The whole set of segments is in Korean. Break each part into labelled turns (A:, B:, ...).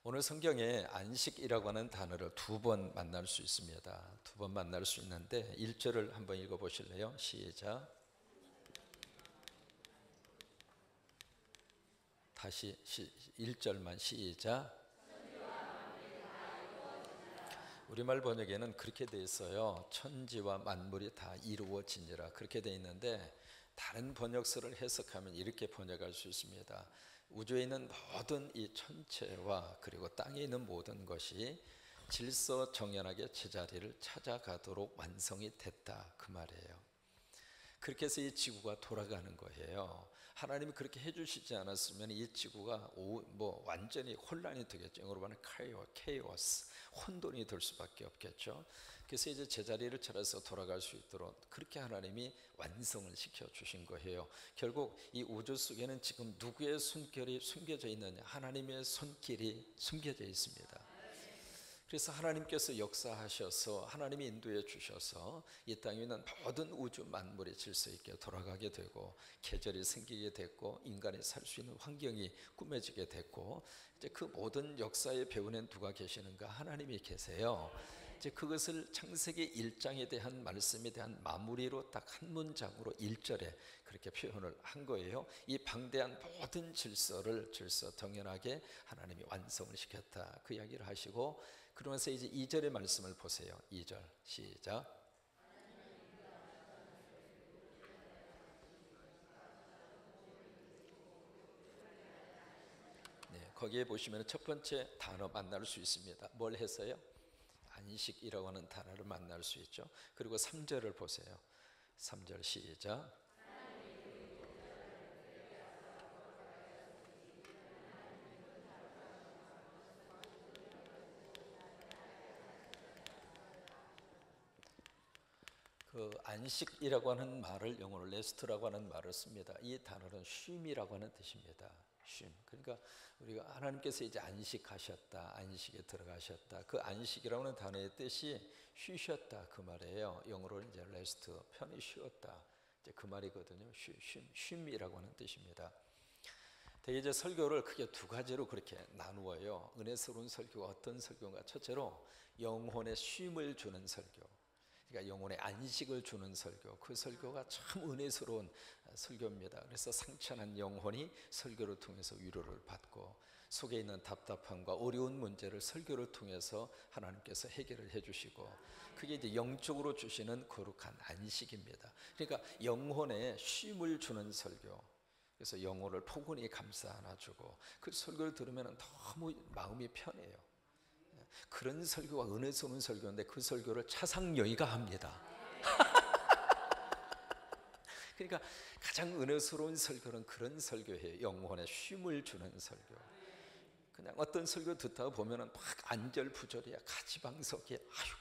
A: 오늘 성경에 안식이라고 하는 단어를 두 번 만날 수 있습니다. 두 번 만날 수 있는데 1절을 한번 읽어보실래요? 시작. 다시 1절만 시작. 우리말 번역에는 그렇게 돼 있어요. 천지와 만물이 다 이루어지니라 그렇게 돼 있는데, 다른 번역서를 해석하면 이렇게 번역할 수 있습니다. 우주에 있는 모든 이 천체와 그리고 땅에 있는 모든 것이 질서정연하게 제자리를 찾아가도록 완성이 됐다, 그 말이에요. 그렇게 해서 이 지구가 돌아가는 거예요. 하나님이 그렇게 해주시지 않았으면 이 지구가 완전히 혼란이 되겠죠. 영어로 말하면 케이오스, 혼돈이 될 수밖에 없겠죠. 그래서 이제 제자리를 찾아서 돌아갈 수 있도록 그렇게 하나님이 완성을 시켜 주신 거예요. 결국 이 우주 속에는 지금 누구의 손길이 숨겨져 있느냐? 하나님의 손길이 숨겨져 있습니다. 그래서 하나님께서 역사하셔서 하나님이 인도해 주셔서 이 땅에 있는 모든 우주 만물이 질서 있게 돌아가게 되고, 계절이 생기게 됐고, 인간이 살 수 있는 환경이 꾸며지게 됐고, 이제 그 모든 역사의 배후에는 누가 계시는가? 하나님이 계세요. 이제 그것을 창세기 1장에 대한 말씀에 대한 마무리로 딱 한 문장으로 1절에 그렇게 표현을 한 거예요. 이 방대한 모든 질서정연하게 하나님이 완성을 시켰다, 그 이야기를 하시고, 그러면서 이제 2절의 말씀을 보세요. 2절 시작. 네, 거기에 보시면 첫 번째 단어 만날 수 있습니다. 뭘 했어요? 안식이라고 하는 단어를 만날 수 있죠. 그리고 3절을 보세요. 3절 시작. 그 안식이라고 하는 말을 영어로 레스트라고 하는 말을 씁니다. 이 단어는 쉼이라고 하는 뜻입니다. 쉼. 그러니까 우리가 하나님께서 이제 안식하셨다, 안식에 들어가셨다. 그 안식이라고 하는 단어의 뜻이 쉬셨다, 그 말이에요. 영어로는 이제 레스트, 편히 쉬었다, 이제 그 말이거든요. 쉼이라고 하는 뜻입니다. 대개 이제 설교를 크게 두 가지로 그렇게 나누어요. 은혜스러운 설교가 어떤 설교인가? 첫째로 영혼의 쉼을 주는 설교, 그러니까 영혼의 안식을 주는 설교, 그 설교가 참 은혜스러운 설교입니다. 그래서 상처난 영혼이 설교를 통해서 위로를 받고, 속에 있는 답답함과 어려운 문제를 설교를 통해서 하나님께서 해결을 해주시고, 그게 이제 영적으로 주시는 거룩한 안식입니다. 그러니까 영혼에 쉼을 주는 설교, 그래서 영혼을 포근히 감싸 안아주고, 그 설교를 들으면 너무 마음이 편해요. 그런 설교가 은혜스러운 설교인데 그 설교를 차상여의가 합니다. 그러니까 가장 은혜스러운 설교는 그런 설교예요. 영혼에 쉼을 주는 설교. 그냥 어떤 설교 듣다 보면은 막 안절부절이야, 가지방석이야. 아이고.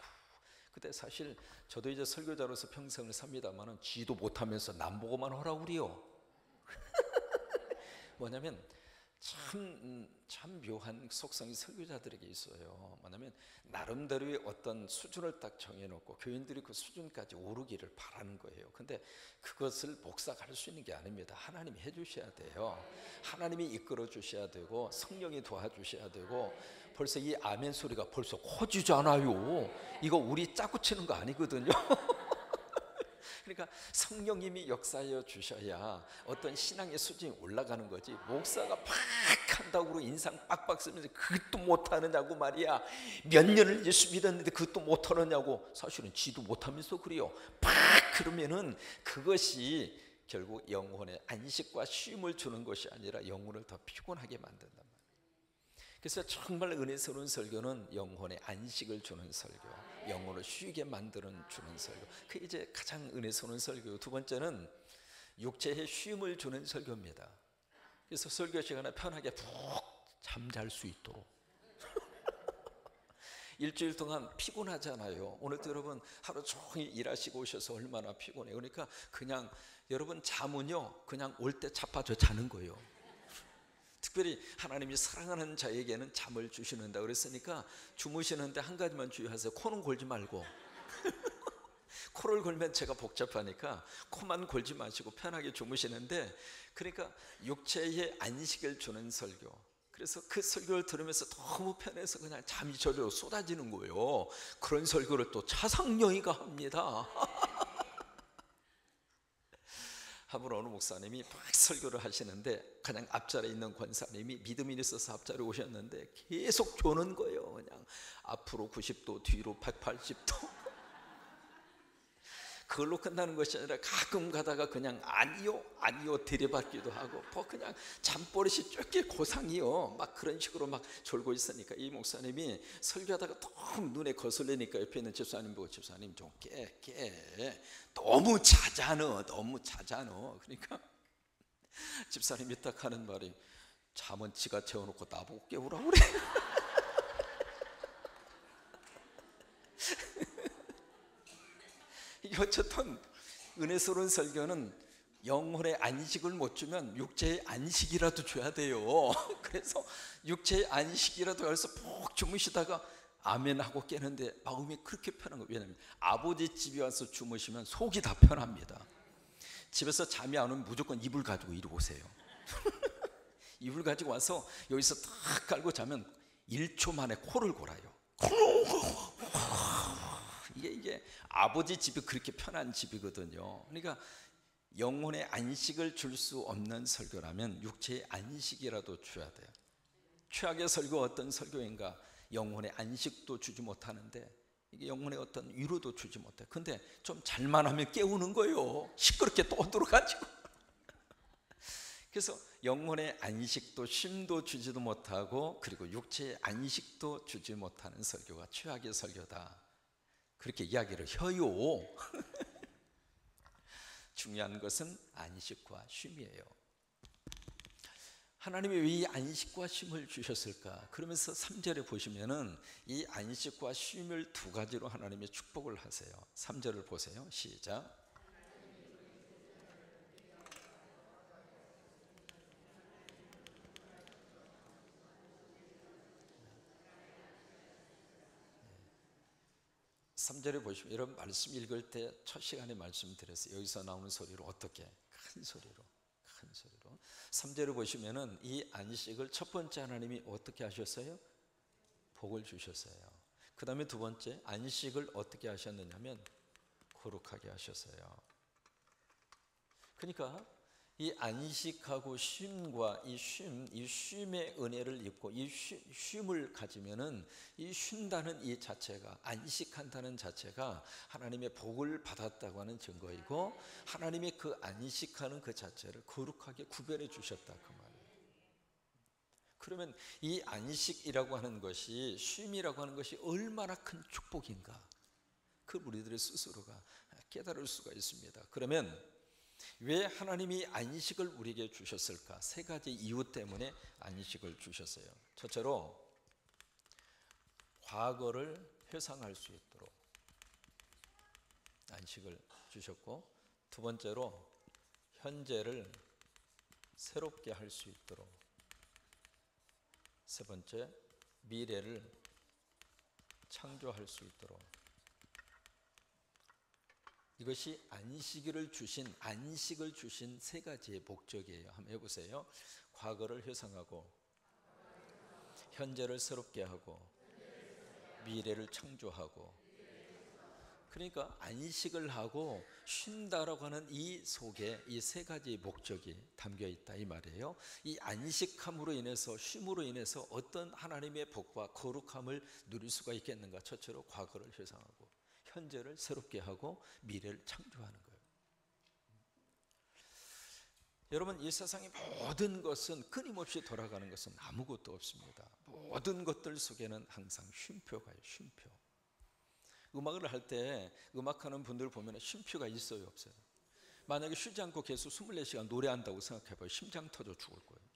A: 그때 사실 저도 이제 설교자로서 평생을 삽니다만은 지도 못하면서 남 보고만 하라고 그래요. 뭐냐면 참 묘한 속성이 설교자들에게 있어요. 뭐냐면 나름대로의 어떤 수준을 딱 정해놓고 교인들이 그 수준까지 오르기를 바라는 거예요. 근데 그것을 목사가 할 수 있는 게 아닙니다. 하나님이 해주셔야 돼요. 하나님이 이끌어 주셔야 되고, 성령이 도와주셔야 되고. 벌써 이 아멘 소리가 벌써 커지잖아요. 이거 우리 짜고 치는 거 아니거든요. 그러니까 성령님이 역사하여 주셔야 어떤 신앙의 수준이 올라가는 거지, 목사가 팍 한다고 인상 빡빡 쓰면서 그것도 못하느냐고 말이야, 몇 년을 예수 믿었는데 그것도 못하느냐고. 사실은 지도 못하면서 그래요. 팍 그러면은 그것이 결국 영혼의 안식과 쉼을 주는 것이 아니라 영혼을 더 피곤하게 만든단 말이에요. 그래서 정말 은혜스러운 설교는 영혼의 안식을 주는 설교, 영혼을 쉬게 만드는 주는 설교, 그게 이제 가장 은혜스러운 설교. 두 번째는 육체의 쉼을 주는 설교입니다. 그래서 설교 시간에 편하게 푹 잠잘 수 있도록. 일주일 동안 피곤하잖아요. 오늘도 여러분 하루 종일 일하시고 오셔서 얼마나 피곤해요. 그러니까 그냥 여러분 잠은요, 그냥 올 때 자빠져 자는 거예요. 특별히 하나님이 사랑하는 자에게는 잠을 주시는다 그랬으니까 주무시는데 한 가지만 주의하세요. 코는 골지 말고. 코를 골면 제가 복잡하니까 코만 골지 마시고 편하게 주무시는데, 그러니까 육체의 안식을 주는 설교. 그래서 그 설교를 들으면서 너무 편해서 그냥 잠이 저절로 쏟아지는 거예요. 그런 설교를 또 차상영이가 합니다. 한번 어느 목사님이 막 설교를 하시는데 그냥 앞자리에 있는 권사님이 믿음이 있어서 앞자리에 오셨는데 계속 조는 거예요. 그냥 앞으로 90도, 뒤로 180도. 그걸로 끝나는 것이 아니라 가끔 가다가 그냥 아니요 아니요 들이받기도 하고 뭐 그냥 잠버릇이 쫓길 고상이요 막 그런 식으로 막 졸고 있으니까 이 목사님이 설교하다가 너무 눈에 거슬리니까 옆에 있는 집사님 보고 집사님 좀 깨 너무 자잖아 그러니까 집사님이 딱 하는 말이 잠은 지가 재워놓고 나보고 깨우라고 그래. 어쨌든 은혜스러운 설교는 영혼의 안식을 못 주면 육체의 안식이라도 줘야 돼요. 그래서 육체의 안식이라도 해서 푹 주무시다가 아멘 하고 깨는데 마음이 그렇게 편한 거예요. 왜냐하면 아버지 집에 와서 주무시면 속이 다 편합니다. 집에서 잠이 안 오면 무조건 이불 가지고 이리 오세요. 이불 가지고 와서 여기서 탁 깔고 자면 1초 만에 코를 골아요. 이게 아버지 집이 그렇게 편한 집이거든요. 그러니까 영혼의 안식을 줄 수 없는 설교라면 육체의 안식이라도 줘야 돼요. 최악의 설교 어떤 설교인가? 영혼의 안식도 주지 못하는데 이게 영혼의 어떤 위로도 주지 못해. 근데 좀 잘만 하면 깨우는 거예요. 시끄럽게 떠들어가지고. 그래서 영혼의 안식도 쉼도 주지도 못하고 그리고 육체의 안식도 주지 못하는 설교가 최악의 설교다. 그렇게 이야기를 해요. 중요한 것은 안식과 쉼이에요. 하나님이 왜 이 안식과 쉼을 주셨을까? 그러면서 3절에 보시면은 이 안식과 쉼을 두 가지로 하나님이 축복을 하세요. 3절을 보세요. 시작. (3절에) 보시면 여러분 말씀 읽을 때 첫 시간에 말씀드렸어요. 여기서 나오는 소리로 어떻게? 큰 소리로 3절에 보시면은 이 안식을 첫 번째 하나님이 어떻게 하셨어요? 복을 주셨어요. 그 다음에 두 번째 안식을 어떻게 하셨느냐면 거룩하게 하셨어요. 그러니까 이 안식하고 쉼과 이 쉼의 은혜를 입고 이 쉼을 가지면은 이 쉰다는 이 자체가, 안식한다는 자체가 하나님의 복을 받았다고 하는 증거이고 하나님의 그 안식하는 그 자체를 거룩하게 구별해 주셨다 그 말이에요. 그러면 이 안식이라고 하는 것이, 쉼이라고 하는 것이 얼마나 큰 축복인가, 그 우리들의 스스로가 깨달을 수가 있습니다. 그러면 왜 하나님이 안식을 우리에게 주셨을까? 세 가지 이유 때문에 안식을 주셨어요. 첫째로 과거를 회상할 수 있도록 안식을 주셨고, 두 번째로 현재를 새롭게 할 수 있도록, 세 번째 미래를 창조할 수 있도록. 이것이 안식을 주신 세 가지의 목적이에요. 한번 해보세요. 과거를 회상하고, 현재를 새롭게 하고, 미래를 창조하고. 그러니까 안식을 하고 쉰다라고 하는 이 속에 이 세 가지의 목적이 담겨 있다 이 말이에요. 이 안식함으로 인해서, 쉼으로 인해서 어떤 하나님의 복과 거룩함을 누릴 수가 있겠는가? 첫째로 과거를 회상하고, 현재를 새롭게 하고, 미래를 창조하는 거예요. 여러분, 이 세상의 모든 것은, 끊임없이 돌아가는 것은 아무것도 없습니다. 모든 것들 속에는 항상 쉼표가 있어요. 쉼표. 음악을 할 때 음악하는 분들 보면 쉼표가 있어요, 없어요? 만약에 쉬지 않고 계속 24시간 노래한다고 생각해봐요. 심장 터져 죽을 거예요.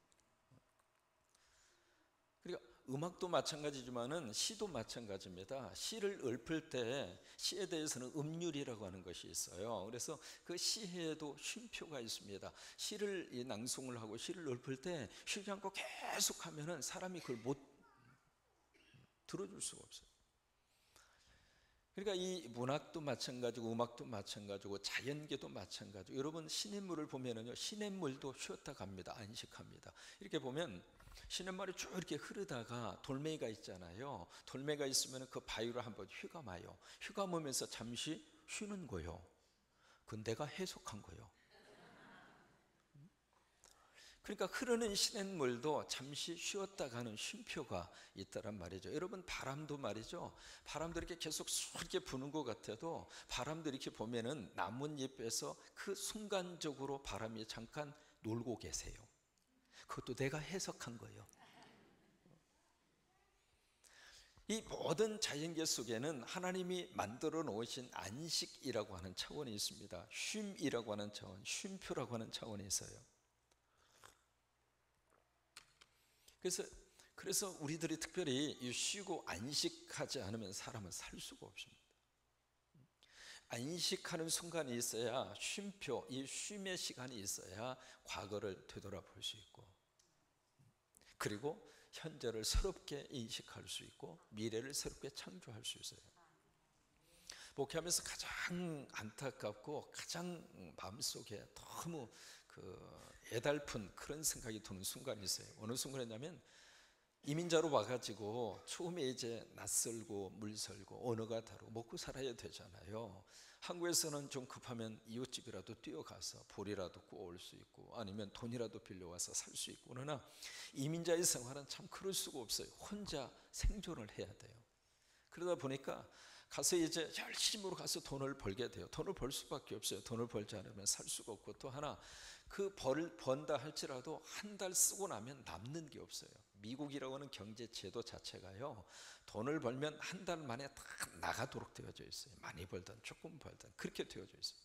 A: 그러니까 음악도 마찬가지지만은 시도 마찬가지입니다. 시를 읊을 때 시에 대해서는 음률이라고 하는 것이 있어요. 그래서 그 시에도 쉼표가 있습니다. 시를 낭송을 하고 시를 읊을 때 쉬지 않고 계속 하면은 사람이 그걸 못 들어줄 수가 없어요. 그러니까 이 문학도 마찬가지고 음악도 마찬가지고 자연계도 마찬가지고, 여러분 시냇물을 보면은요, 시냇물도 쉬었다 갑니다. 안식합니다. 이렇게 보면 시냇물이 쭉 이렇게 흐르다가 돌멩이가 있잖아요. 돌멩이가 있으면 그 바위로 한번 휘감아요. 휘감으면서 잠시 쉬는 거예요. 그건 내가 해석한 거예요. 그러니까 흐르는 시냇물도 잠시 쉬었다 가는 쉼표가 있다란 말이죠. 여러분, 바람도 말이죠. 바람도 이렇게 계속 쏠게 부는 것 같아도 바람도 이렇게 보면은 나뭇잎에서 그 순간적으로 바람이 잠깐 놀고 계세요. 그것도 내가 해석한 거예요. 이 모든 자연계 속에는 하나님이 만들어 놓으신 안식이라고 하는 차원이 있습니다. 쉼이라고 하는 차원, 쉼표라고 하는 차원이 있어요. 그래서 우리들이 특별히 이 쉬고 안식하지 않으면 사람은 살 수가 없습니다. 안식하는 순간이 있어야 쉼표, 이 쉼의 시간이 있어야 과거를 되돌아볼 수 있고, 그리고 현재를 새롭게 인식할 수 있고 미래를 새롭게 창조할 수 있어요. 목회하면서 가장 안타깝고 가장 마음속에 너무 애달픈 그런 생각이 드는 순간이 있어요. 어느 순간이냐면, 이민자로 와가지고 처음에 이제 낯설고 물설고 언어가 다르고 먹고 살아야 되잖아요. 한국에서는 좀 급하면 이웃집이라도 뛰어가서 볼이라도 구워올 수 있고 아니면 돈이라도 빌려와서 살 수 있고, 그러나 이민자의 생활은 참 그럴 수가 없어요. 혼자 생존을 해야 돼요. 그러다 보니까 가서 이제 열심으로 가서 돈을 벌게 돼요. 돈을 벌 수밖에 없어요. 돈을 벌지 않으면 살 수가 없고, 또 하나 그 번다 할지라도 한 달 쓰고 나면 남는 게 없어요. 미국이라고 하는 경제 제도 자체가요, 돈을 벌면 한 달 만에 다 나가도록 되어져 있어요. 많이 벌든 조금 벌든 그렇게 되어져 있어요.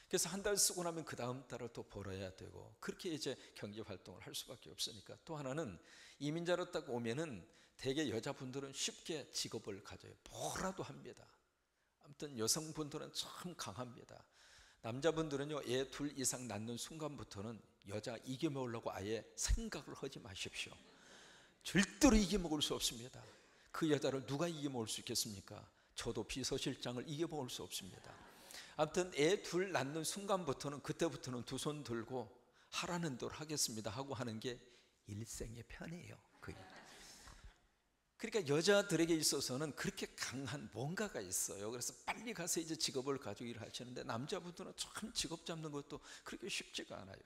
A: 그래서 한 달 쓰고 나면 그 다음 달을 또 벌어야 되고, 그렇게 이제 경제 활동을 할 수밖에 없으니까. 또 하나는 이민자로 딱 오면은 대개 여자분들은 쉽게 직업을 가져요. 뭐라도 합니다. 아무튼 여성분들은 참 강합니다. 남자분들은요, 애 둘 이상 낳는 순간부터는 여자 이겨먹으려고 아예 생각을 하지 마십시오. 절대로 이겨먹을 수 없습니다. 그 여자를 누가 이겨먹을 수 있겠습니까? 저도 비서실장을 이겨먹을 수 없습니다. 아무튼 애 둘 낳는 순간부터는, 그때부터는 두 손 들고 하라는 대로 하겠습니다 하고 하는 게 일생의 편이에요. 그러니까 여자들에게 있어서는 그렇게 강한 뭔가가 있어요. 그래서 빨리 가서 이제 직업을 가지고 일을 하시는데, 남자분들은 참 직업 잡는 것도 그렇게 쉽지가 않아요.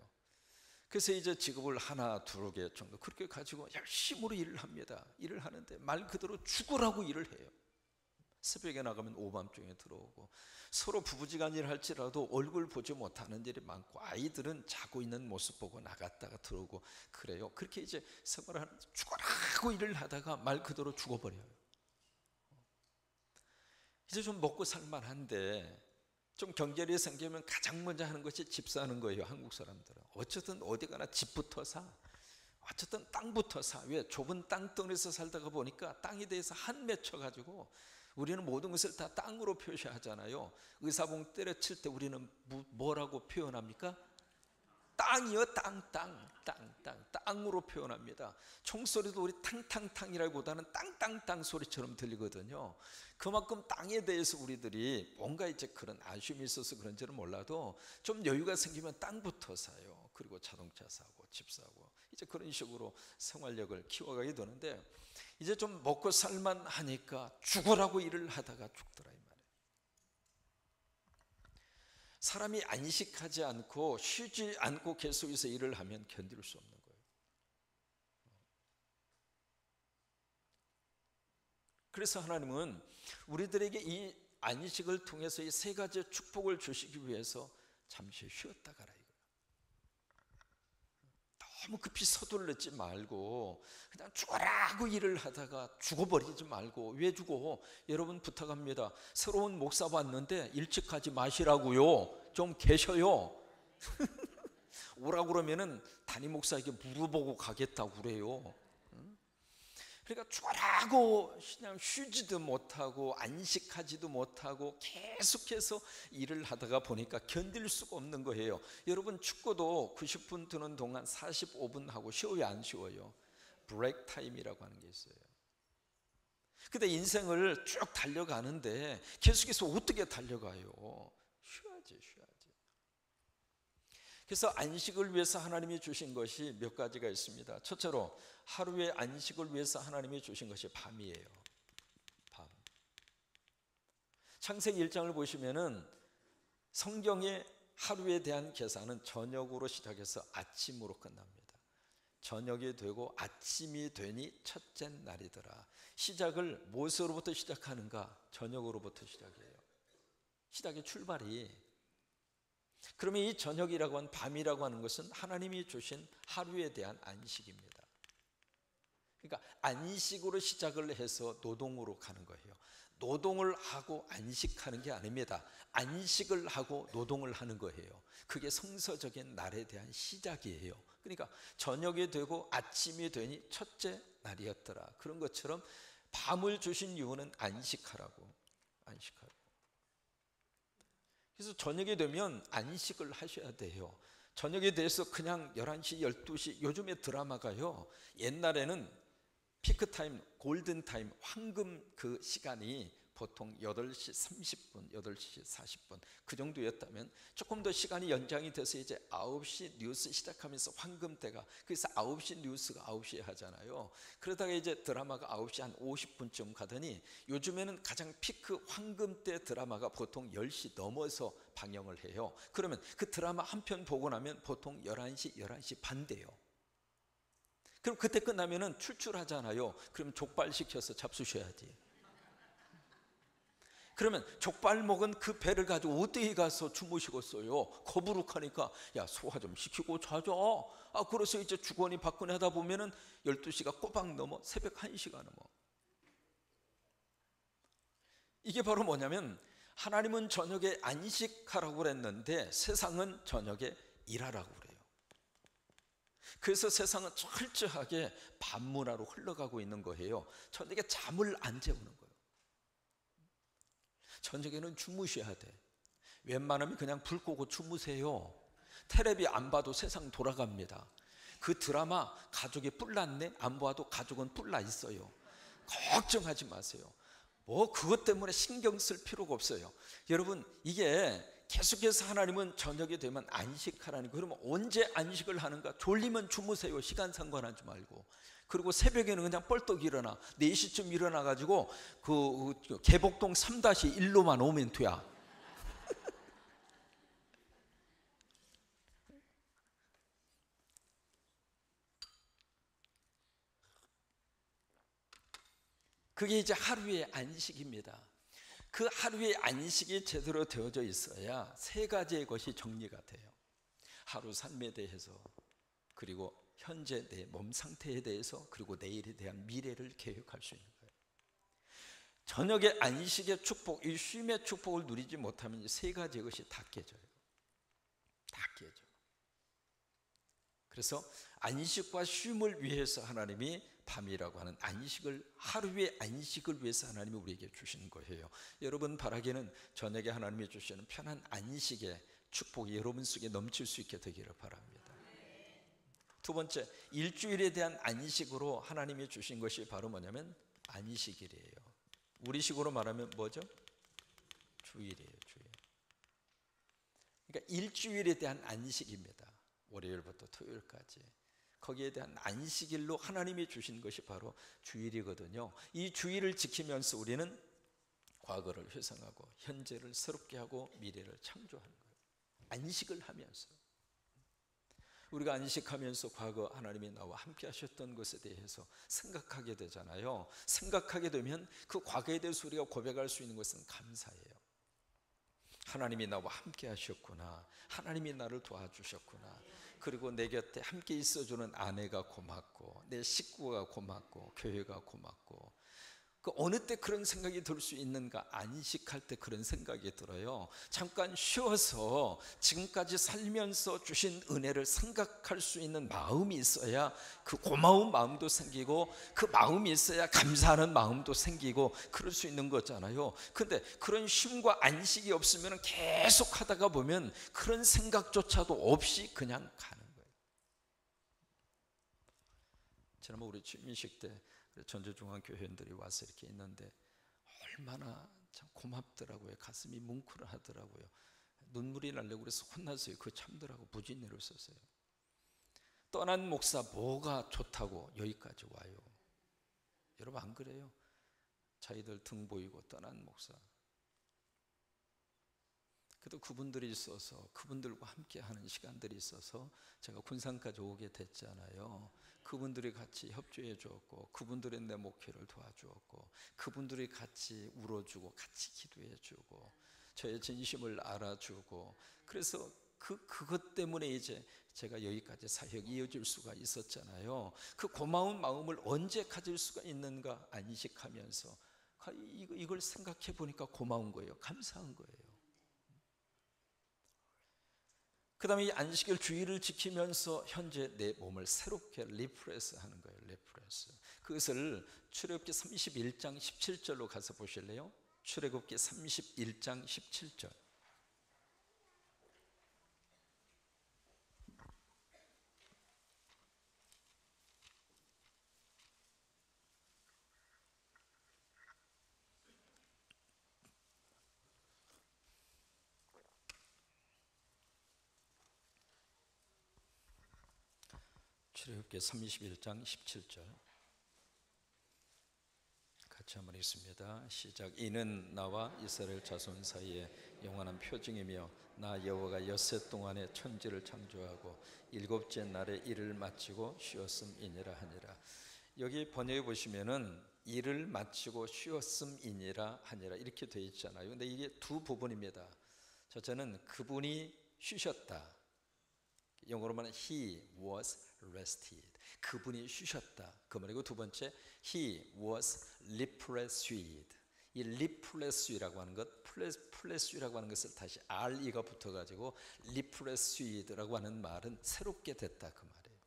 A: 그래서 이제 직업을 하나 두어 개 정도 그렇게 가지고 열심으로 일을 합니다. 일을 하는데 말 그대로 죽으라고 일을 해요. 새벽에 나가면 오밤중에 들어오고, 서로 부부지간 일을 할지라도 얼굴 보지 못하는 일이 많고, 아이들은 자고 있는 모습 보고 나갔다가 들어오고 그래요. 그렇게 이제 생활을 죽으라고 일을 하다가 말 그대로 죽어버려요. 이제 좀 먹고 살만한데 좀 경제력이 생기면 가장 먼저 하는 것이 집 사는 거예요. 한국 사람들은 어쨌든 어디 가나 집부터 사, 어쨌든 땅부터 사. 왜? 좁은 땅덩어리에서 살다가 보니까 땅에 대해서 한 맺혀가지고 우리는 모든 것을 다 땅으로 표시하잖아요. 의사봉 때려칠 때 우리는 뭐라고 표현합니까? 땅이요. 땅으로 표현합니다. 총소리도 우리 탕탕탕이라기보다는 땅땅땅 소리처럼 들리거든요. 그만큼 땅에 대해서 우리들이 뭔가 이제 그런 아쉬움이 있어서 그런지는 몰라도 좀 여유가 생기면 땅부터 사요. 그리고 자동차 사고 집 사고 이제 그런 식으로 생활력을 키워가게 되는데, 이제 좀 먹고 살만 하니까 죽으라고 일을 하다가 죽더라 이 말이에요. 사람이 안식하지 않고 쉬지 않고 계속해서 일을 하면 견딜 수 없는 거예요. 그래서 하나님은 우리들에게 이 안식을 통해서 이 세 가지의 축복을 주시기 위해서 잠시 쉬었다 가라 이거예요. 너무 급히 서둘르지 말고 그냥 죽으라고 일을 하다가 죽어버리지 말고. 왜 죽어? 여러분 부탁합니다. 새로운 목사 왔는데 일찍 가지 마시라고요. 좀 계셔요. 오라고 그러면은 담임 목사에게 물어보고 가겠다고 그래요. 그러니까 죽으라고 그냥 쉬지도 못하고 안식하지도 못하고 계속해서 일을 하다가 보니까 견딜 수가 없는 거예요. 여러분 축구도 90분 두는 동안 45분 하고 쉬어요, 안 쉬어요? 브레이크 타임이라고 하는 게 있어요. 근데 인생을 쭉 달려가는데 계속해서 어떻게 달려가요? 쉬어야지. 그래서 안식을 위해서 하나님이 주신 것이 몇 가지가 있습니다. 첫째로 하루의 안식을 위해서 하나님이 주신 것이 밤이에요. 밤. 창세기 1장을 보시면은 성경의 하루에 대한 계산은 저녁으로 시작해서 아침으로 끝납니다. 저녁이 되고 아침이 되니 첫째 날이더라. 시작을 무엇으로부터 시작하는가? 저녁으로부터 시작해요. 시작의 출발이. 그러면 이 저녁이라고 하는, 밤이라고 하는 것은 하나님이 주신 하루에 대한 안식입니다. 그러니까 안식으로 시작을 해서 노동으로 가는 거예요. 노동을 하고 안식하는 게 아닙니다. 안식을 하고 노동을 하는 거예요. 그게 성서적인 날에 대한 시작이에요. 그러니까 저녁이 되고 아침이 되니 첫째 날이었더라. 그런 것처럼 밤을 주신 이유는 안식하라고. 그래서 저녁이 되면 안식을 하셔야 돼요. 저녁에 대해서 그냥 11시, 12시, 요즘에 드라마가요, 옛날에는 피크타임, 골든타임, 황금 그 시간이 보통 8시 30분, 8시 40분 그 정도였다면 조금 더 시간이 연장이 돼서 이제 9시 뉴스 시작하면서 황금 때가, 그래서 9시 뉴스가 9시에 하잖아요. 그러다가 이제 드라마가 9시 한 50분쯤 가더니 요즘에는 가장 피크 황금 때 드라마가 보통 10시 넘어서 방영을 해요. 그러면 그 드라마 한 편 보고 나면 보통 11시, 11시 반 돼요. 그럼 그때 끝나면은 출출하잖아요. 그럼 족발 시켜서 잡수셔야지. 그러면 족발 먹은 그 배를 가지고 어디에 가서 주무시겠어요? 거부룩하니까 야, 소화 좀 시키고 자자. 그래서 이제 주거니 받거니 하다 보면은 12시가 꼬박 넘어, 새벽 1시가 넘어. 이게 바로 뭐냐면 하나님은 저녁에 안식하라고 그랬는데 세상은 저녁에 일하라고 그래요. 그래서 세상은 철저하게 밤문화로 흘러가고 있는 거예요. 저녁에 잠을 안 재우는 거예요. 저녁에는 주무셔야 돼. 웬만하면 그냥 불 끄고 주무세요. 텔레비 안 봐도 세상 돌아갑니다. 그 드라마 가족이 뿔났네? 안 봐도 가족은 뿔나 있어요. 걱정하지 마세요. 뭐 그것 때문에 신경 쓸 필요가 없어요. 여러분, 이게 계속해서 하나님은 저녁이 되면 안식하라는 거예요. 그러면 언제 안식을 하는가? 졸리면 주무세요. 시간 상관하지 말고. 그리고 새벽에는 그냥 뻘떡 일어나. 4시쯤 일어나가지고 그 개복동 3-1로만 오면 돼야. 그게 이제 하루의 안식입니다. 그 하루의 안식이 제대로 되어져 있어야 3가지의 것이 정리가 돼요. 하루 삶에 대해서, 그리고 현재 내 몸 상태에 대해서, 그리고 내일에 대한 미래를 계획할 수 있는 거예요. 저녁에 안식의 축복, 이 쉼의 축복을 누리지 못하면 이 3가지의 것이 다 깨져요. 다 깨져. 그래서 안식과 쉼을 위해서 하나님이 밤이라고 하는 안식을, 하루의 안식을 위해서 하나님이 우리에게 주시는 거예요. 여러분 바라기는 저녁에 하나님이 주시는 편한 안식의 축복이 여러분 속에 넘칠 수 있게 되기를 바랍니다. 두 번째, 일주일에 대한 안식으로 하나님이 주신 것이 바로 뭐냐면 안식일이에요. 우리식으로 말하면 뭐죠? 주일이에요. 주일. 그러니까 일주일에 대한 안식입니다. 월요일부터 토요일까지. 거기에 대한 안식일로 하나님이 주신 것이 바로 주일이거든요. 이 주일을 지키면서 우리는 과거를 회상하고 현재를 새롭게 하고 미래를 창조하는 거예요. 안식을 하면서. 우리가 안식하면서 과거 하나님이 나와 함께 하셨던 것에 대해서 생각하게 되잖아요. 생각하게 되면 그 과거에 대해서 우리가 고백할 수 있는 것은 감사예요. 하나님이 나와 함께 하셨구나. 하나님이 나를 도와주셨구나. 그리고 내 곁에 함께 있어주는 아내가 고맙고, 내 식구가 고맙고, 교회가 고맙고. 그 어느 때 그런 생각이 들 수 있는가? 안식할 때 그런 생각이 들어요. 잠깐 쉬어서 지금까지 살면서 주신 은혜를 생각할 수 있는 마음이 있어야 그 고마운 마음도 생기고, 그 마음이 있어야 감사하는 마음도 생기고, 그럴 수 있는 거잖아요. 근데 그런 쉼과 안식이 없으면 계속 하다가 보면 그런 생각조차도 없이 그냥 가는 거예요. 지난번 우리 취임식 때 전주중앙교회원들이 와서 이렇게 있는데 얼마나 참 고맙더라고요. 가슴이 뭉클하더라고요. 눈물이 나려고 그래서 혼났어요. 그 참들하고 부진내를 썼어요. 떠난 목사 뭐가 좋다고 여기까지 와요? 여러분 안 그래요? 자기들 등 보이고 떠난 목사. 그래도 그분들이 있어서 그분들과 함께 하는 시간들이 있어서 제가 군산까지 오게 됐잖아요. 그분들이 같이 협조해 주었고 그분들이 내 목회를 도와주었고 그분들이 같이 울어주고 같이 기도해 주고 저의 진심을 알아주고 그래서 그것 때문에 이제 제가 여기까지 사역이 이어질 수가 있었잖아요. 그 고마운 마음을 언제 가질 수가 있는가 안식하면서 이걸 생각해 보니까 고마운 거예요. 감사한 거예요. 그 다음에 이 안식일 주의를 지키면서 현재 내 몸을 새롭게 리프레스 하는 거예요. 리프레스. 그것을 출애굽기 31장 17절로 가서 보실래요? 출애굽기 31장 17절. 출애굽기 31장 17절 같이 한번 읽습니다. 시작. 이는 나와 이스라엘 자손 사이에 영원한 표징이며 나 여호와가 엿새 동안에 천지를 창조하고 일곱째 날에 일을 마치고 쉬었음이니라 하니라. 여기 번역해 보시면은 일을 마치고 쉬었음이니라 하니라 이렇게 되어 있잖아요. 근데 이게 두 부분입니다. 첫째는 그분이 쉬셨다. 영어로 말하면 He was rested. 그분이 쉬셨다. 그 말이고 두 번째 He was refreshed. 이 refresh라고 하는 것, fresh라고 하는 것을 다시 RE가 붙어가지고 refreshed라고 하는 말은 새롭게 됐다 그 말이에요.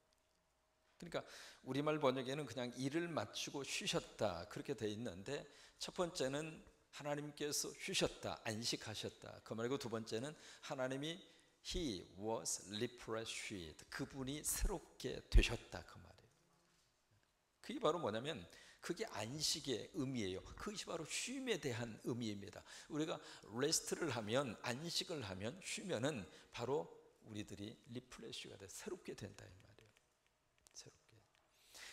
A: 그러니까 우리말 번역에는 그냥 일을 마치고 쉬셨다 그렇게 돼 있는데 첫 번째는 하나님께서 쉬셨다, 안식하셨다. 그 말이고 두 번째는 하나님이 He was refreshed. 그분이 새롭게 되셨다 그 말이에요. 그게 바로 뭐냐면 그게 안식의 의미예요. 그것이 바로 쉼에 대한 의미입니다. 우리가 레스트를 하면 안식을 하면 쉬면은 바로 우리들이 리프레시가 돼 새롭게 된다 이 말이에요.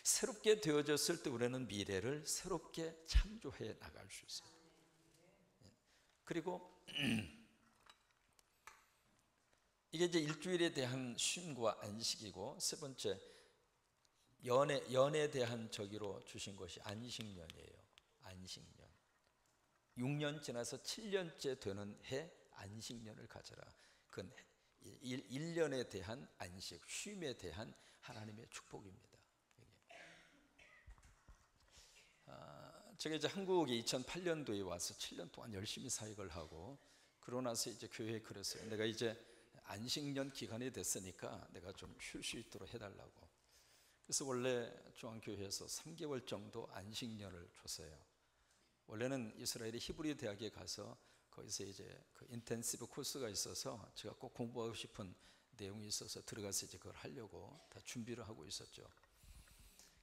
A: 새롭게 되어졌을 때 우리는 미래를 새롭게 창조해 나갈 수 있어요. 그리고 이게 이제 일주일에 대한 쉼과 안식이고 세 번째 연에 대한 저기로 주신 것이 안식년이에요. 안식년. 6년 지나서 7년째 되는 해 안식년을 가져라. 그건 1년에 대한 안식, 쉼에 대한 하나님의 축복입니다. 제가 이제 한국에 2008년도에 와서 7년 동안 열심히 사역을 하고 그러고 나서 이제 교회에 그랬어요. 내가 이제 안식년 기간이 됐으니까 내가 좀 쉴 수 있도록 해달라고. 그래서 원래 중앙교회에서 3개월 정도 안식년을 줬어요. 원래는 이스라엘의 히브리 대학에 가서 거기서 이제 그 인텐시브 코스가 있어서 제가 꼭 공부하고 싶은 내용이 있어서 들어가서 이제 그걸 하려고 다 준비를 하고 있었죠.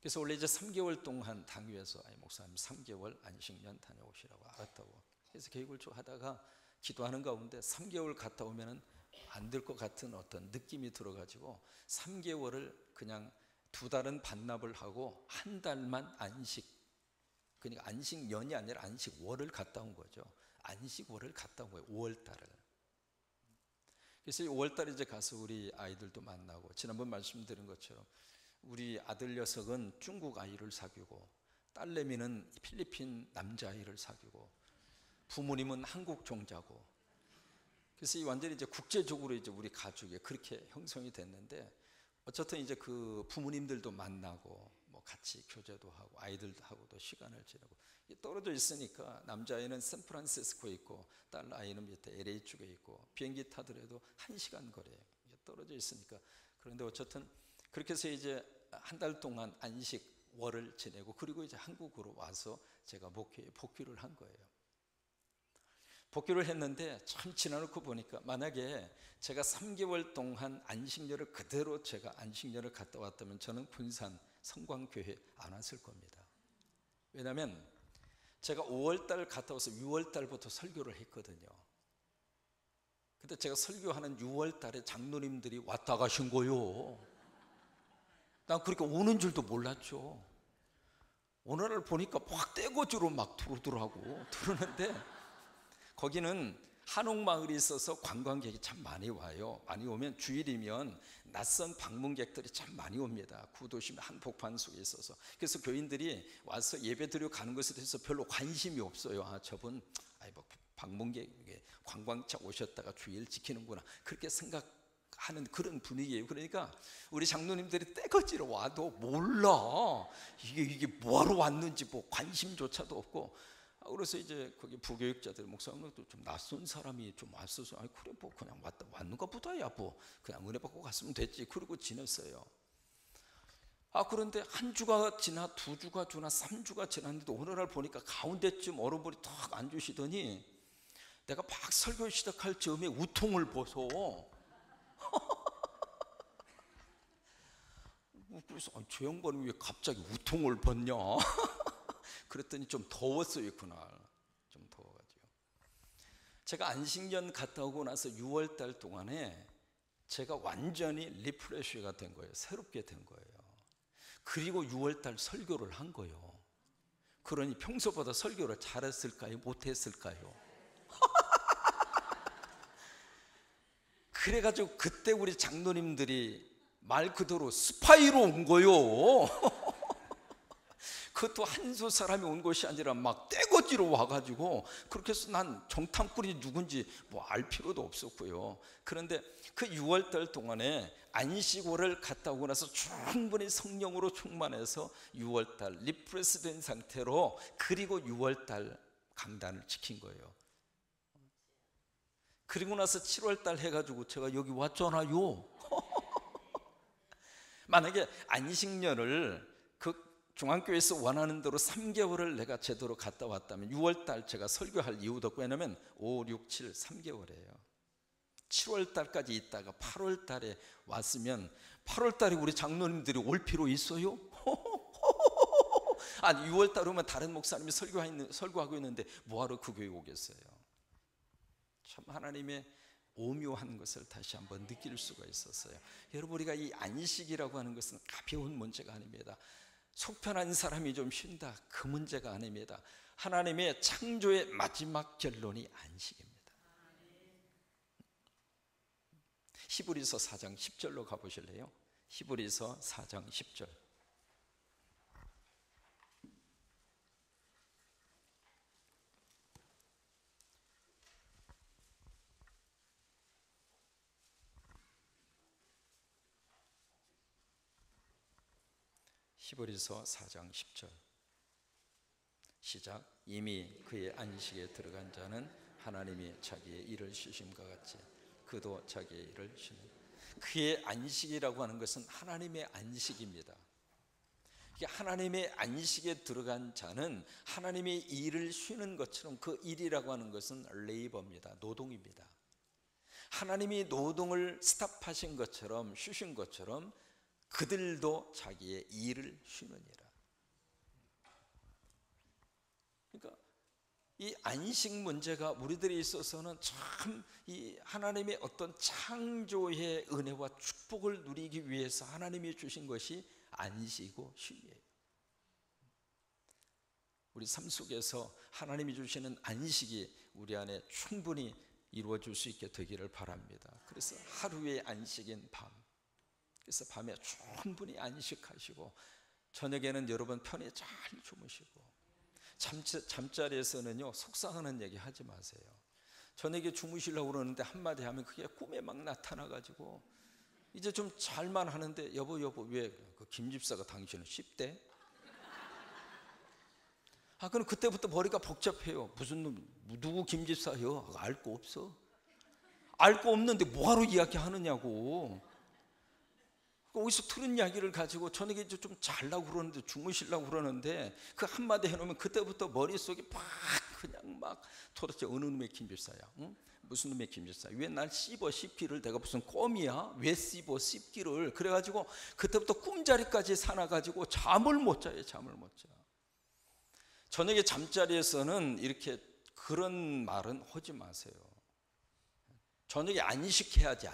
A: 그래서 원래 이제 3개월 동안 당위에서 목사님 3개월 안식년 다녀오시라고 알았다고. 그래서 계획을 좀 하다가 기도하는 가운데 3개월 갔다 오면은 안 될 것 같은 어떤 느낌이 들어가지고 3개월을 그냥 2달은 반납을 하고 한 달만 안식, 그러니까 안식년이 아니라 안식월을 갔다 온 거죠. 안식월을 갔다 온 거예요. 5월달을. 그래서 5월달에 이제 가서 우리 아이들도 만나고 지난번 말씀드린 것처럼 우리 아들 녀석은 중국 아이를 사귀고 딸내미는 필리핀 남자아이를 사귀고 부모님은 한국 종자고 그래서 이 완전히 이제 국제적으로 이제 우리 가족이 그렇게 형성이 됐는데 어쨌든 이제 그 부모님들도 만나고 뭐 같이 교제도 하고 아이들하고도 시간을 지내고 떨어져 있으니까 남자아이는 샌프란시스코에 있고 딸 아이는 밑에 LA 쪽에 있고 비행기 타더라도 1시간 거리에 떨어져 있으니까 그런데 어쨌든 그렇게 해서 이제 한 달 동안 안식월을 지내고 그리고 이제 한국으로 와서 제가 목회에 복귀를 한 거예요. 복귀를 했는데 참 지나놓고 보니까 만약에 제가 3개월 동안 안식년을 그대로 제가 안식년을 갔다 왔다면 저는 군산 성광교회 안 왔을 겁니다. 왜냐하면 제가 5월달 갔다 와서 6월달부터 설교를 했거든요. 근데 제가 설교하는 6월 달에 장로님들이 왔다 가신 거요. 난 그렇게 오는 줄도 몰랐죠. 오늘날 보니까 막 떼거지로 막 들어오는데 거기는 한옥마을이 있어서 관광객이 참 많이 와요. 많이 오면 주일이면 낯선 방문객들이 참 많이 옵니다. 구도심 한복판 속에 있어서. 그래서 교인들이 와서 예배드려 가는 것에 대해서 별로 관심이 없어요. 아, 저분 뭐 방문객 관광차 오셨다가 주일 지키는구나, 그렇게 생각하는 그런 분위기예요. 그러니까 우리 장로님들이 떼거지로 와도 몰라. 이게 뭐하러 왔는지 뭐 관심조차도 없고. 그래서 이제 거기 부교육자들, 목사님도 좀 낯선 사람이 좀 왔어서, 아니 그래 뭐 그냥 왔는가 보다야, 뭐 그냥 은혜 받고 갔으면 됐지, 그러고 지냈어요. 그런데 한 주가 지나, 2주가 지나, 3주가 지났는데도 오늘날 보니까 가운데쯤 어른분이 탁 앉으시더니 내가 막 설교 시작할 즈음에 우통을 벗어. 그래서 저 양반이 왜 갑자기 우통을 벗냐? 그랬더니 좀 더웠어요. 그날 좀 더워가지고. 제가 안식년 갔다 오고 나서 6월 달 동안에 제가 완전히 리프레시가 된 거예요. 새롭게 된 거예요. 그리고 6월 달 설교를 한 거예요. 그러니 평소보다 설교를 잘했을까요? 못했을까요? 그래가지고 그때 우리 장로님들이 말 그대로 스파이로 온 거요. 그것도 한두 사람이 온 것이 아니라 막 떼거지로 와가지고, 그렇게 해서 난 정탐꾼이 누군지 뭐 알 필요도 없었고요. 그런데 그 6월 달 동안에 안식월을 갔다 오고 나서 충분히 성령으로 충만해서 6월 달 리프레시 된 상태로, 그리고 6월 달 강단을 지킨 거예요. 그리고 나서 7월 달 해가지고 제가 여기 왔잖아요. 만약에 안식년을 그 중앙교회에서 원하는 대로 3개월을 내가 제대로 갔다 왔다면 6월 달 제가 설교할 이유도 없고, 왜냐면 5, 6, 7, 3개월이에요. 7월 달까지 있다가 8월 달에 왔으면 8월 달에 우리 장로님들이 올 필요 있어요? 아니 6월 달에 오면 다른 목사님이 설교하고 있는데 뭐하러 그 교회 오겠어요? 참 하나님의 오묘한 것을 다시 한번 느낄 수가 있었어요. 여러분, 우리가 이 안식이라고 하는 것은 가벼운 문제가 아닙니다. 속편한 사람이 좀 쉰다, 그 문제가 아닙니다. 하나님의 창조의 마지막 결론이 안식입니다. 히브리서 4장 10절로 가보실래요? 히브리서 4장 10절. 히브리서 4장 10절 시작. 이미 그의 안식에 들어간 자는 하나님이 자기의 일을 쉬심과 같이 그도 자기의 일을 쉬는. 그의 안식이라고 하는 것은 하나님의 안식입니다. 하나님의 안식에 들어간 자는 하나님의 일을 쉬는 것처럼, 그 일이라고 하는 것은 레이버입니다. 노동입니다. 하나님이 노동을 스탑하신 것처럼, 쉬신 것처럼 그들도 자기의 일을 쉬느니라. 그러니까 이 안식 문제가 우리들에 있어서는 참 이 하나님의 어떤 창조의 은혜와 축복을 누리기 위해서 하나님이 주신 것이 안식이고 쉼이에요. 우리 삶 속에서 하나님이 주시는 안식이 우리 안에 충분히 이루어질 수 있게 되기를 바랍니다. 그래서 하루의 안식인 밤, 그래서 밤에 충분히 안식하시고 저녁에는 여러분 편히 잘 주무시고, 잠자리에서는요 속상하는 얘기 하지 마세요. 저녁에 주무시려고 그러는데 한마디 하면 그게 꿈에 막 나타나가지고 이제 좀 잘만 하는데, 여보 왜 그 김집사가 당신은 씹대? 그럼 그때부터 머리가 복잡해요. 무슨 놈, 누구 김집사요? 알 거 없어. 알 거 없는데 뭐하러 이야기하느냐고. 어디서 들은 이야기를 가지고 저녁에 좀 자려고 그러는데, 주무시려고 그러는데 그 한마디 해놓으면 그때부터 머릿속에 막 그냥 막 도대체 어느 놈의 김집사야? 응? 무슨 놈의 김집사야? 왜 날 씹기를, 내가 무슨 껌이야? 왜 씹기를? 그래가지고 그때부터 꿈자리까지 사나가지고 잠을 못 자요. 잠을 못 자. 저녁에 잠자리에서는 이렇게 그런 말은 하지 마세요. 저녁에 안식해야지.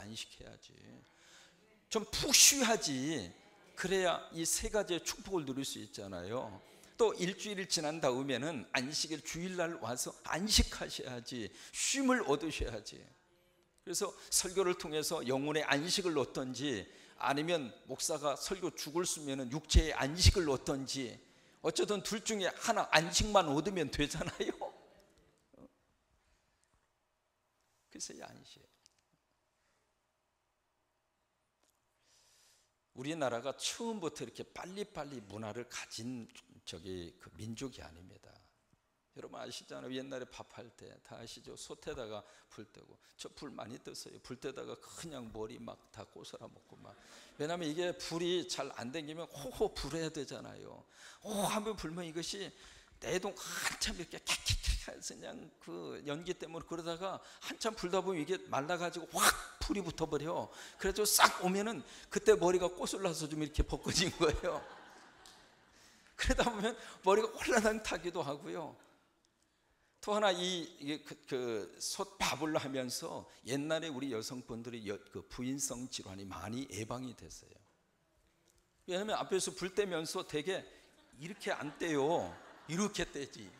A: 좀 푹 쉬어야지. 그래야 이 세 가지의 축복을 누릴 수 있잖아요. 또 일주일 지난 다음에는 안식일 주일날 와서 안식하셔야지. 쉼을 얻으셔야지. 그래서 설교를 통해서 영혼의 안식을 얻든지, 아니면 목사가 설교 죽을 쓰면 육체의 안식을 얻든지, 어쩌든 둘 중에 하나 안식만 얻으면 되잖아요. 그래서 이 안식. 우리나라가 처음부터 이렇게 빨리빨리 문화를 가진 그 민족이 아닙니다. 여러분 아시잖아요. 옛날에 밥할 때 다 아시죠? 솥에다가 불 뜨고, 저 불 많이 떴어요. 불 때다가 그냥 머리 막 다 꼬설아 먹고 막. 왜냐하면 이게 불이 잘 안 당기면 호호 불어야 되잖아요. 호 하면 불면 이것이 내동 한참 이렇게 캬캬캬 해서 그냥 그 연기 때문에, 그러다가 한참 불다 보면 이게 말라가지고 확 불이 붙어버려. 그래서 싹 오면은 그때 머리가 꼬슬라서 좀 이렇게 벗겨진 거예요. 그러다 보면 머리가 홀라당 타기도 하고요. 또 하나 솥밥을 하면서 옛날에 우리 여성분들이 그 부인성 질환이 많이 예방이 됐어요. 왜냐하면 앞에서 불 떼면서 되게 이렇게 안 떼요. 이렇게 떼지.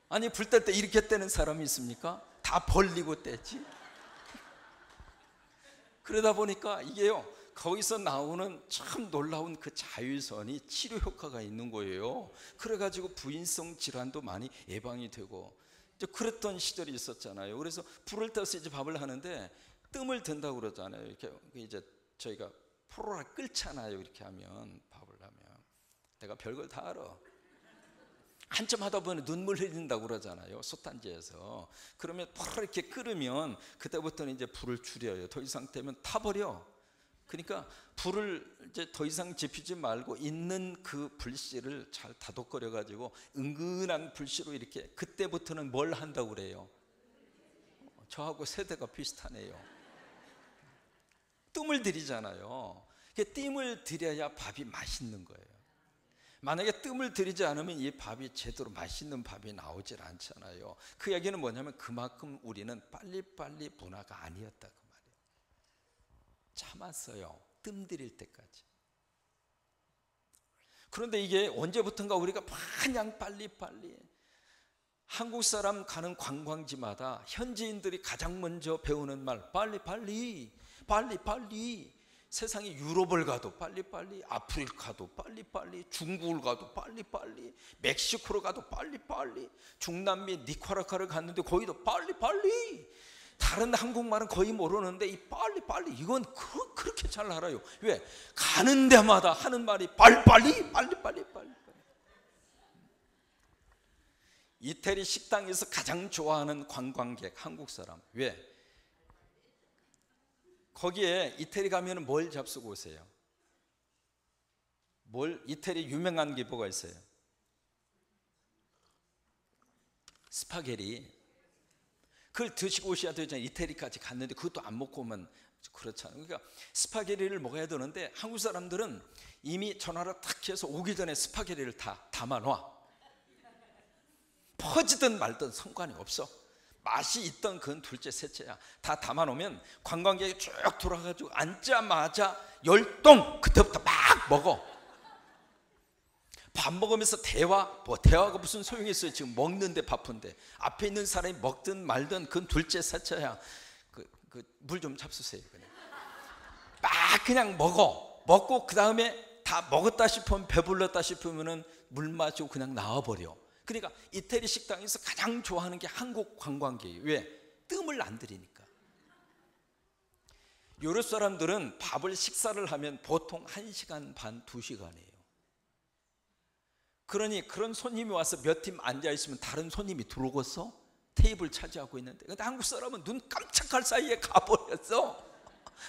A: 아니 불 뗄 때 이렇게 떼는 사람이 있습니까? 다 벌리고 떼지. 그러다 보니까 이게요, 거기서 나오는 참 놀라운 그 자외선이 치료 효과가 있는 거예요. 그래가지고 부인성 질환도 많이 예방이 되고, 이제 그랬던 시절이 있었잖아요. 그래서 불을 떼서 이제 밥을 하는데 뜸을 든다고 그러잖아요. 이렇게 이제 저희가 포로라 끓잖아요. 이렇게 하면, 밥을 하면 내가 별걸 다 알아. 한참 하다 보면 눈물 흘린다고 그러잖아요. 솥단지에서. 그러면 포로 이렇게 끓으면 그때부터는 이제 불을 줄여요. 더 이상 되면 타버려. 그러니까 불을 이제 더 이상 지피지 말고 있는 그 불씨를 잘 다독거려 가지고 은근한 불씨로 이렇게, 그때부터는 뭘 한다고 그래요? 저하고 세대가 비슷하네요. 뜸을 들이잖아요. 뜸을 들여야 밥이 맛있는 거예요. 만약에 뜸을 들이지 않으면 이 밥이 제대로 맛있는 밥이 나오질 않잖아요. 그 얘기는 뭐냐면 그만큼 우리는 빨리빨리 문화가 아니었다 그 말이에요. 참았어요. 뜸 들일 때까지. 그런데 이게 언제부턴가 우리가 마냥 빨리빨리, 한국 사람 가는 관광지마다 현지인들이 가장 먼저 배우는 말, 빨리빨리. 세상에 유럽을 가도 빨리빨리, 아프리카도 빨리빨리, 중국을 가도 빨리빨리, 멕시코로 가도 빨리빨리, 중남미 니카라과를 갔는데 거기도 빨리빨리. 다른 한국말은 거의 모르는데 이 빨리빨리 이건 그렇게 잘 알아요. 왜? 가는 데마다 하는 말이 빨리빨리. 이태리 식당에서 가장 좋아하는 관광객 한국 사람. 왜? 거기에 이태리 가면 뭘 잡수고 오세요? 이태리 유명한 게 뭐가 있어요? 스파게티. 그걸 드시고 오셔야 되잖아요. 이태리까지 갔는데 그것도 안 먹고 오면 그렇잖아요. 그러니까 스파게티를 먹어야 되는데 한국 사람들은 이미 전화를 탁 해서 오기 전에 스파게티를 다 담아놔. 퍼지든 말든 상관이 없어. 맛이 있던 그건 둘째 셋째야. 다 담아놓으면 관광객이 쭉 돌아가지고 앉자마자 열동 그때부터 막 먹어. 밥 먹으면서 대화가 무슨 소용이 있어요. 지금 먹는데 바쁜데 앞에 있는 사람이 먹든 말든 그건 둘째 셋째야. 물 좀 잡수세요. 그냥 막 그냥 먹고 그 다음에 다 먹었다 싶으면, 배불렀다 싶으면은 물 마시고 그냥 나와버려. 그러니까 이태리 식당에서 가장 좋아하는 게 한국 관광객이에요. 왜? 뜸을 안 들이니까. 유럽 사람들은 밥을 식사를 하면 보통 1시간 반, 2시간이에요. 그러니 그런 손님이 와서 몇 팀 앉아있으면 다른 손님이 들어오겠어? 테이블 차지하고 있는데. 근데 한국 사람은 눈 깜짝할 사이에 가버렸어.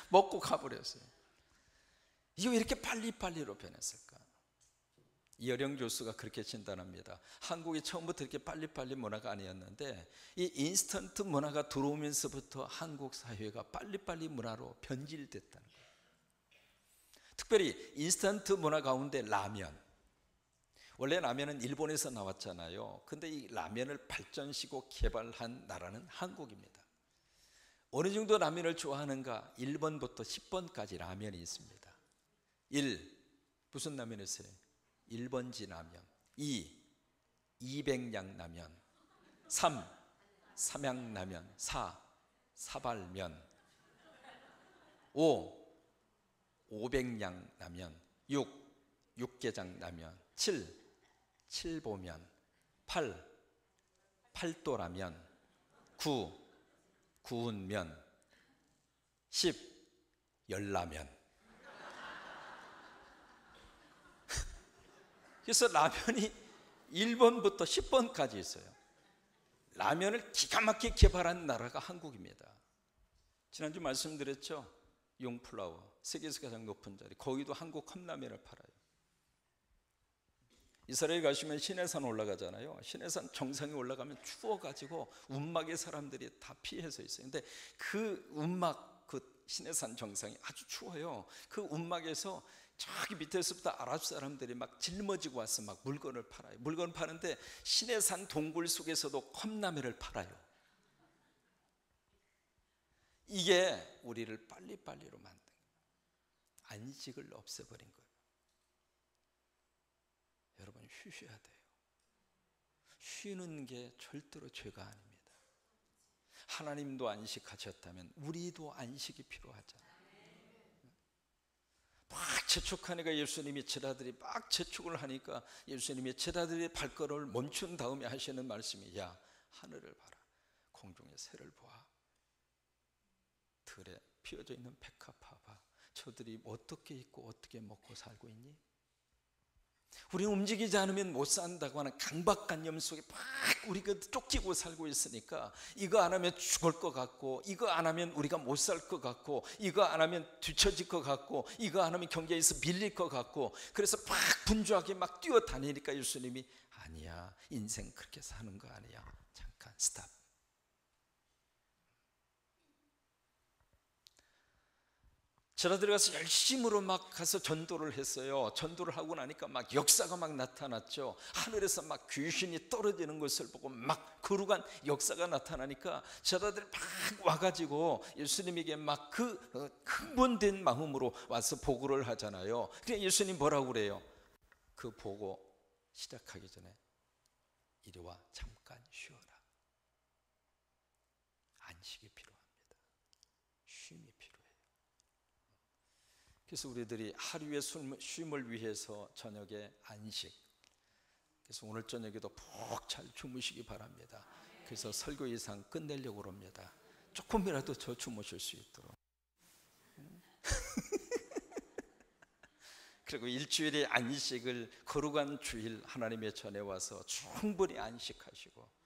A: 먹고 가버렸어요. 이거 왜 이렇게 빨리빨리로 변했을까? 이어령 교수가 그렇게 진단합니다. 한국이 처음부터 이렇게 빨리빨리 문화가 아니었는데 이 인스턴트 문화가 들어오면서부터 한국 사회가 빨리빨리 문화로 변질됐다는 거예요. 특별히 인스턴트 문화 가운데 라면. 원래 라면은 일본에서 나왔잖아요. 근데 이 라면을 발전시키고 개발한 나라는 한국입니다. 어느 정도 라면을 좋아하는가? 1번부터 10번까지 라면이 있습니다. 1. 무슨 라면이세요? 1번지 라면. 2. 200양 라면. 3. 삼양 라면. 4. 사발면. 5. 500양 라면. 6. 육개장 라면. 7. 칠보면. 8. 팔도라면. 9. 구운 면. 10. 열라면. 그래서 라면이 1번부터 10번까지 있어요. 라면을 기가 막히게 개발한 나라가 한국입니다. 지난주 말씀드렸죠? 용플라워, 세계에서 가장 높은 자리, 거기도 한국 컵라면을 팔아요. 이스라엘 가시면 시내산 올라가잖아요. 시내산 정상에 올라가면 추워가지고 움막에 사람들이 다 피해서 있어요. 근데 그 움막, 그 시내산 정상이 아주 추워요. 그 움막에서 저기 밑에서부터 아랍 사람들이 막 짊어지고 와서 막 물건을 팔아요. 물건을 파는데 시내산 동굴 속에서도 컵라면을 팔아요. 이게 우리를 빨리빨리로 만든 거예요. 안식을 없애버린 거예요. 여러분, 쉬셔야 돼요. 쉬는 게 절대로 죄가 아닙니다. 하나님도 안식하셨다면 우리도 안식이 필요하잖아요. 막 재촉하니까 예수님이 제자들이 막 재촉을 하니까 예수님이 제자들의 발걸음을 멈춘 다음에 하시는 말씀이, 야, 하늘을 봐라, 공중의 새를 보아, 들에 피어져 있는 백합 봐봐, 저들이 어떻게 있고 어떻게 먹고 살고 있니? 우리는 움직이지 않으면 못 산다고 하는 강박관념 속에 막 우리가 쫓기고 살고 있으니까, 이거 안 하면 죽을 것 같고, 이거 안 하면 우리가 못 살 것 같고, 이거 안 하면 뒤처질 것 같고, 이거 안 하면 경제에서 밀릴 것 같고, 그래서 막 분주하게 막 뛰어다니니까 예수님이, 아니야, 인생 그렇게 사는 거 아니야, 잠깐 스탑. 제자들이 가서 열심으로 막 가서 전도를 했어요. 전도를 하고 나니까 막 역사가 막 나타났죠. 하늘에서 막 귀신이 떨어지는 것을 보고 막 거룩한 역사가 나타나니까 제자들이 막 와가지고 예수님에게 막 그 흥분된 마음으로 와서 보고를 하잖아요. 그러니까 예수님 뭐라고 그래요? 그 보고 시작하기 전에 이리 와, 잠깐 쉬어라. 안식이 필요합니다. 쉼이 필요해요. 그래서 우리들이 하루의 쉼을 위해서 저녁에 안식, 그래서 오늘 저녁에도 푹 잘 주무시기 바랍니다. 그래서 설교 이상 끝내려고 합니다. 조금이라도 더 주무실 수 있도록. 그리고 일주일의 안식을 거룩한 주일 하나님의 전에 와서 충분히 안식하시고,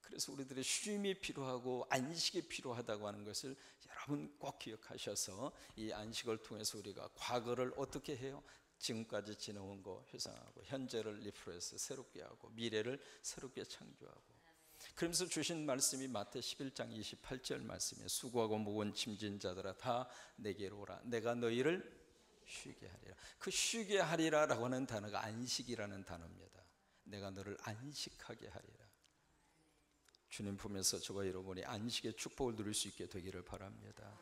A: 그래서 우리들의 쉼이 필요하고 안식이 필요하다고 하는 것을 여러분 꼭 기억하셔서, 이 안식을 통해서 우리가 과거를 어떻게 해요? 지금까지 지내온 거 회상하고, 현재를 리프레스 새롭게 하고, 미래를 새롭게 창조하고. 그러면서 주신 말씀이 마태 11장 28절 말씀이에요. 수고하고 무거운 짐진 자들아 다 내게로 오라, 내가 너희를 쉬게 하리라. 그 쉬게 하리라라고 하는 단어가 안식이라는 단어입니다. 내가 너를 안식하게 하리라. 주님 품에서 저와 여러분이 안식의 축복을 누릴 수 있게 되기를 바랍니다.